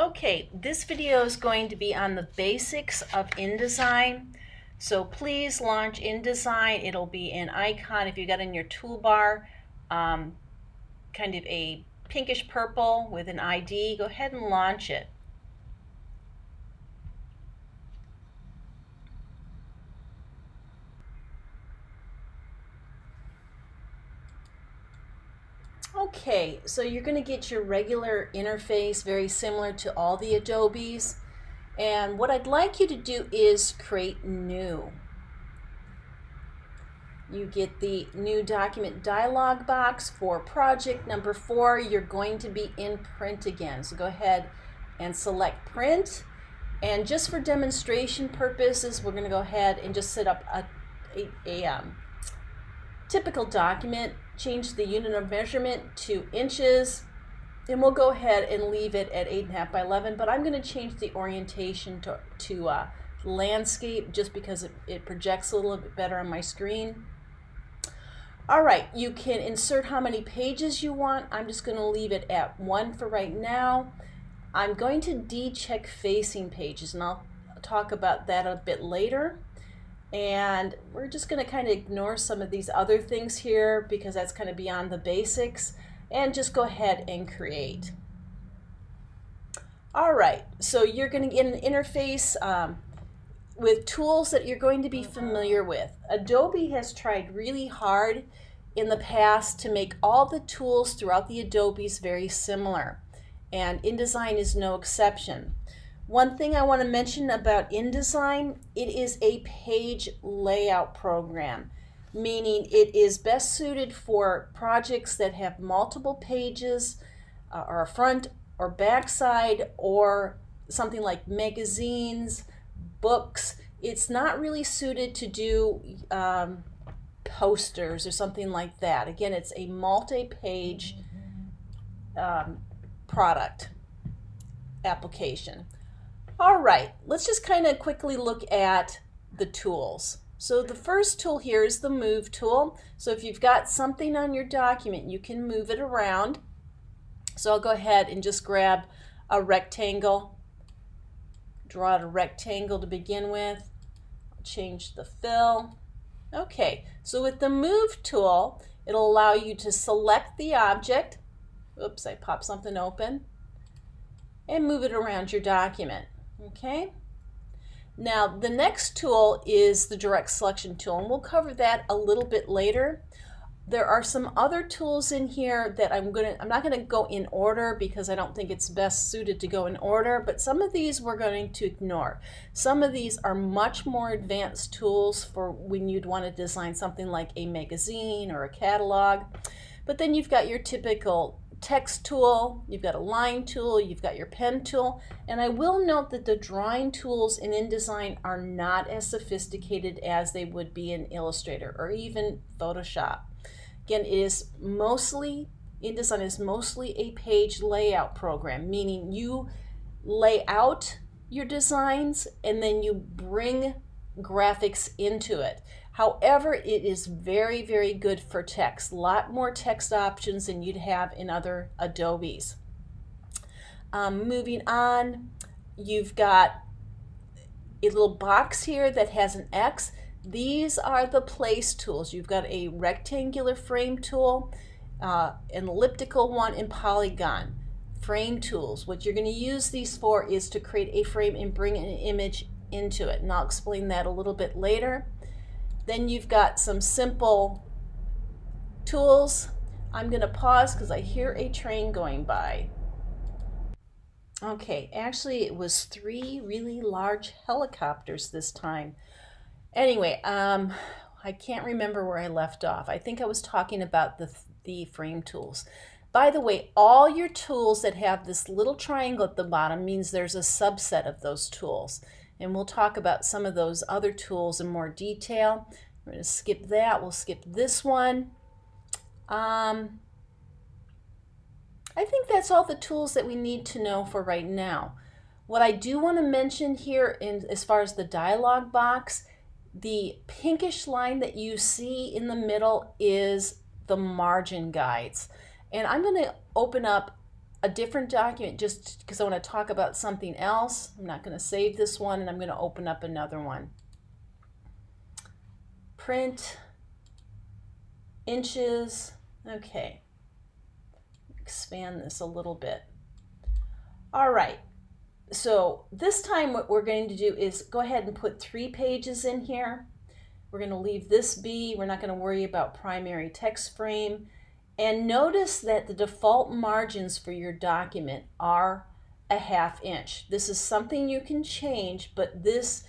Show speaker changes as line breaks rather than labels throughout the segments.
Okay, this video is going to be on the basics of InDesign. So please launch InDesign. It'll be an icon if you got in your toolbar, kind of a pinkish purple with an ID. Go ahead and launch it. Okay, so you're going to get your regular interface, very similar to all the Adobes. And what I'd like you to do is create new. You get the new document dialog box for project number 4. You're going to be in print again. So go ahead and select print. And just for demonstration purposes, we're going to go ahead and just set up a typical document, change the unit of measurement to inches, and we'll go ahead and leave it at 8.5 by 11, but I'm going to change the orientation to landscape just because it projects a little bit better on my screen. All right, you can insert how many pages you want. I'm just going to leave it at 1 for right now. I'm going to decheck facing pages, and I'll talk about that a bit later. And we're just going to kind of ignore some of these other things here because that's kind of beyond the basics, and just go ahead and create. All right, so you're going to get an interface with tools that you're going to be familiar with. Adobe has tried really hard in the past to make all the tools throughout the Adobes very similar, and InDesign is no exception. One thing I want to mention about InDesign, it is a page layout program, meaning it is best suited for projects that have multiple pages or a front or back side, or something like magazines, books. It's not really suited to do posters or something like that. Again, it's a multi-page product application. All right, let's just kind of quickly look at the tools. So the first tool here is the Move tool. So if you've got something on your document, you can move it around. So I'll go ahead and just grab a rectangle, draw out a rectangle to begin with. I'll change the fill. Okay, so with the Move tool, it'll allow you to select the object. Oops, I popped something open. And move it around your document. Okay, now the next tool is the direct selection tool, and we'll cover that a little bit later. There are some other tools in here that I'm not going to go in order because I don't think it's best suited to go in order, but some of these we're going to ignore. Some of these are much more advanced tools for when you'd want to design something like a magazine or a catalog. But then you've got your typical text tool, you've got a line tool, you've got your pen tool, and I will note that the drawing tools in InDesign are not as sophisticated as they would be in Illustrator or even Photoshop. Again, InDesign is mostly a page layout program, meaning you lay out your designs and then you bring graphics into it. However, it is very, very good for text. A lot more text options than you'd have in other Adobes. Moving on, you've got a little box here that has an X. These are the place tools. You've got a rectangular frame tool, an elliptical one, and polygon. Frame tools. What you're going to use these for is to create a frame and bring an image into it, and I'll explain that a little bit later. Then you've got some simple tools. I'm going to pause because I hear a train going by. Okay, actually it was 3 really large helicopters this time. Anyway, I can't remember where I left off. I think I was talking about the frame tools. By the way, all your tools that have this little triangle at the bottom means there's a subset of those tools. And we'll talk about some of those other tools in more detail. We're going to skip that. We'll skip this one. I think that's all the tools that we need to know for right now. What I do want to mention here as far as the dialog box, the pinkish line that you see in the middle is the margin guides. And I'm going to open up a different document just because I want to talk about something else. I'm not going to save this one, and I'm going to open up another one. Print, inches, okay. Expand this a little bit. All right, so this time what we're going to do is go ahead and put 3 pages in here. We're going to leave this be. We're not going to worry about primary text frame. And notice that the default margins for your document are a 1/2 inch. This is something you can change, but these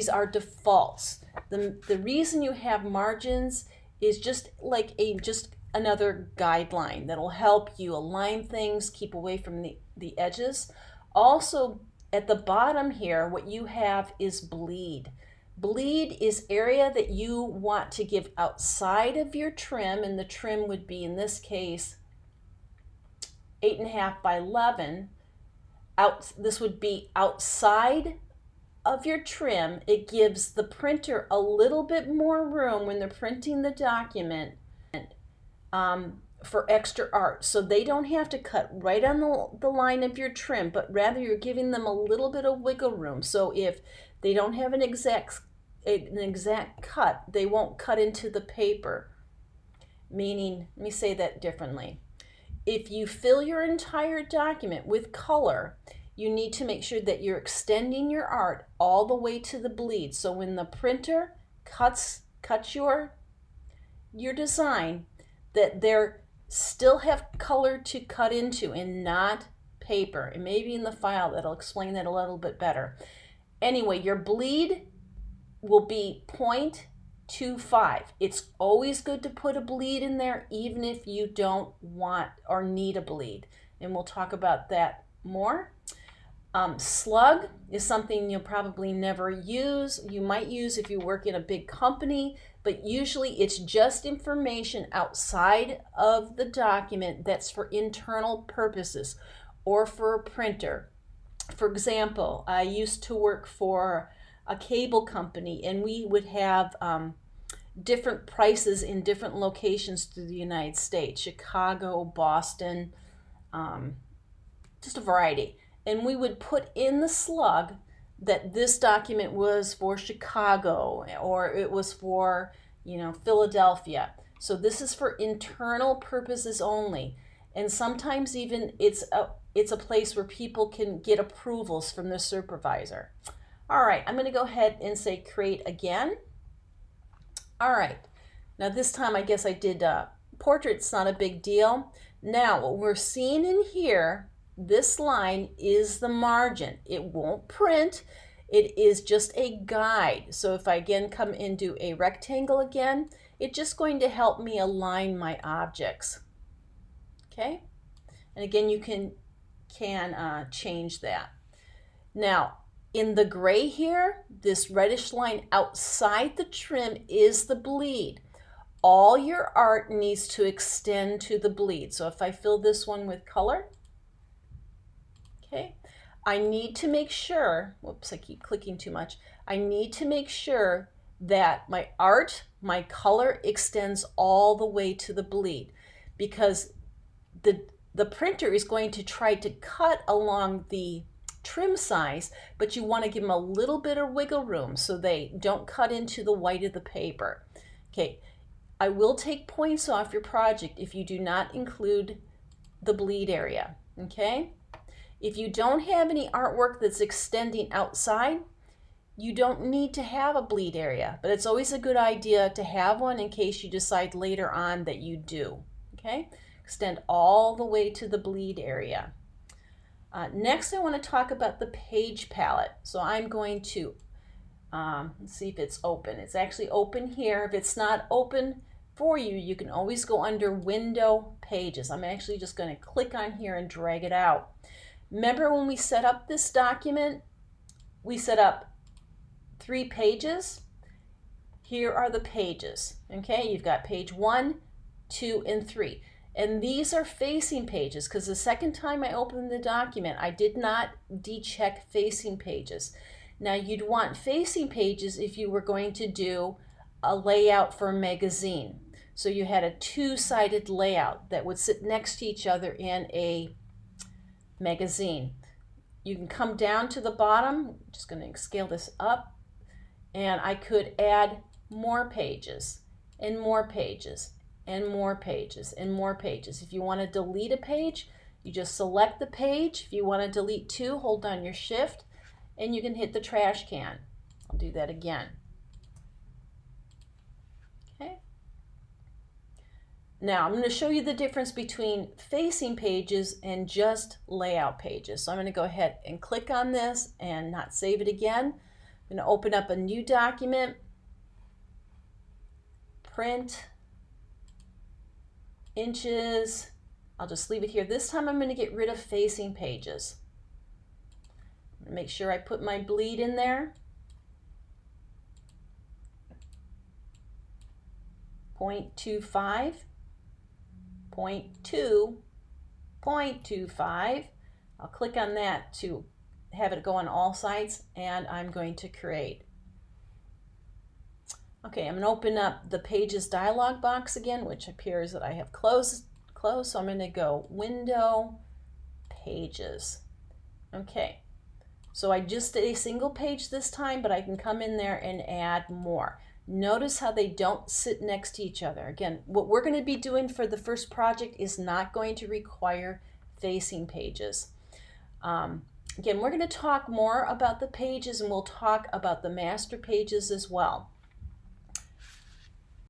are defaults. The reason you have margins is just like just another guideline that'll help you align things, keep away from the edges. Also, at the bottom here, what you have is bleed. Bleed is area that you want to give outside of your trim, and the trim would be, in this case, 8.5 by 11. This would be outside of your trim. It gives the printer a little bit more room when they're printing the document for extra art. So they don't have to cut right on the line of your trim, but rather you're giving them a little bit of wiggle room. So if they don't have an exact cut, they won't cut into the paper. Meaning, let me say that differently. If you fill your entire document with color, you need to make sure that you're extending your art all the way to the bleed. So when the printer cuts your design, that they're still have color to cut into and not paper. And maybe in the file that'll explain that a little bit better. Anyway, your bleed will be 0.25. It's always good to put a bleed in there, even if you don't want or need a bleed. And we'll talk about that more. Slug is something you'll probably never use. You might use if you work in a big company, but usually it's just information outside of the document that's for internal purposes or for a printer. For example, I used to work for a cable company, and we would have different prices in different locations through the United States, Chicago, Boston, just a variety. And we would put in the slug that this document was for Chicago or it was for, Philadelphia. So this is for internal purposes only. And sometimes even it's a place where people can get approvals from their supervisor. All right, I'm going to go ahead and say create again. All right, now this time I guess I did portraits, not a big deal. Now what we're seeing in here, this line is the margin. It won't print. It is just a guide. So if I again come and do a rectangle again, it's just going to help me align my objects. Okay, and again you can change that. Now in the gray here, this reddish line outside the trim is the bleed. All your art needs to extend to the bleed. So if I fill this one with color, okay, I need to make sure, whoops, I keep clicking too much. I need to make sure that my art, my color extends all the way to the bleed, because the printer is going to try to cut along the trim size, but you want to give them a little bit of wiggle room so they don't cut into the white of the paper. Okay, I will take points off your project if you do not include the bleed area. Okay, if you don't have any artwork that's extending outside, you don't need to have a bleed area, but it's always a good idea to have one in case you decide later on that you do. Okay, extend all the way to the bleed area. Next, I want to talk about the page palette. So I'm going to let's see if it's open. It's actually open here. If it's not open for you, you can always go under Window, Pages. I'm actually just going to click on here and drag it out. Remember when we set up this document, we set up 3 pages. Here are the pages. Okay, you've got page 1, 2, and 3. And these are facing pages because the second time I opened the document, I did not decheck facing pages. Now you'd want facing pages if you were going to do a layout for a magazine. So you had a two-sided layout that would sit next to each other in a magazine. You can come down to the bottom. I'm just going to scale this up, and I could add more pages and more pages and more pages and more pages. If you want to delete a page, you just select the page. If you want to delete two, hold down your shift and you can hit the trash can. I'll do that again. Okay. Now I'm going to show you the difference between facing pages and just layout pages. So I'm going to go ahead and click on this and not save it again. I'm going to open up a new document, print, inches. I'll just leave it here. This time I'm going to get rid of facing pages. Make sure I put my bleed in there. 0.25, 0.2, 0.25. I'll click on that to have it go on all sides, and I'm going to create. Okay, I'm going to open up the Pages dialog box again, which appears that I have closed. So I'm going to go Window, Pages. Okay, so I just did a single page this time, but I can come in there and add more. Notice how they don't sit next to each other. Again, what we're going to be doing for the first project is not going to require facing pages. Again, we're going to talk more about the pages, and we'll talk about the master pages as well.